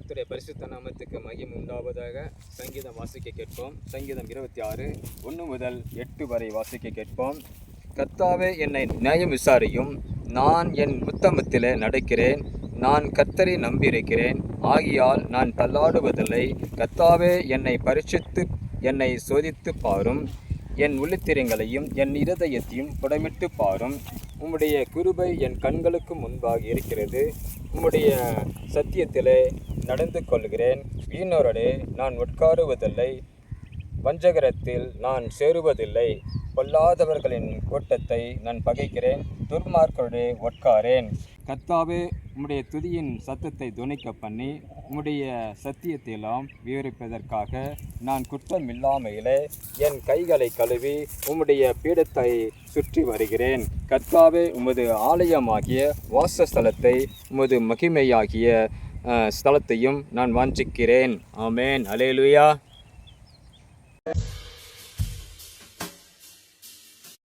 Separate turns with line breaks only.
கர்த்தருடைய பரிசுத்த நாமத்துக்கு மகிமை உண்டாவதாக. சங்கீதம் வாசிக்க கேட்போம். சங்கீதம் 26 1 முதல் 8 வரை வாசிக்க கேட்போம். கர்த்தாவே, என்னை நியாயம் விசாரியும். நான் என் உத்தமத்திலே நடக்கிறேன். நான் கர்த்தரை நம்பியிருக்கிறேன், ஆகியால் நான் தள்ளாடுவதில்லை. கர்த்தாவே, என்னை பரீட்சித்து என்னை சோதித்து பாரும். என் உள்ளத்திரங்களையும் என் இருதயத்தையும் புடமிட்டு பாரும். உம்முடைய கிருபை என் கண்களுக்கு முன்பாக இருக்கிறது. உம்முடைய சத்தியத்திலே நடந்து கொள்கிறேன். வீணோரே நான் உட்காருவதில்லை, வஞ்சகரத்தில் நான் சேருவதில்லை. பொல்லாதவர்களின் கூட்டத்தை நான் பகைக்கிறேன், துர்மார்க்கருடைய உட்காரேன். கர்த்தாவே, உம்முடைய துதியின் சத்தத்தை துணிக்க பண்ணி உம்முடைய சத்தியத்தையெல்லாம் விவரிப்பதற்காக நான் குற்றமில்லாமையிலே என் கைகளை கழுவி உம்முடைய பீடத்தை சுற்றி வருகிறேன். கர்த்தாவே, உமது ஆலயமாகிய வாசஸ்தலத்தை உமது மகிமையாகிய ஸ்தலத்தையும் நான் வாஞ்சிக்கிறேன். ஆமேன். அல்லேலூயா.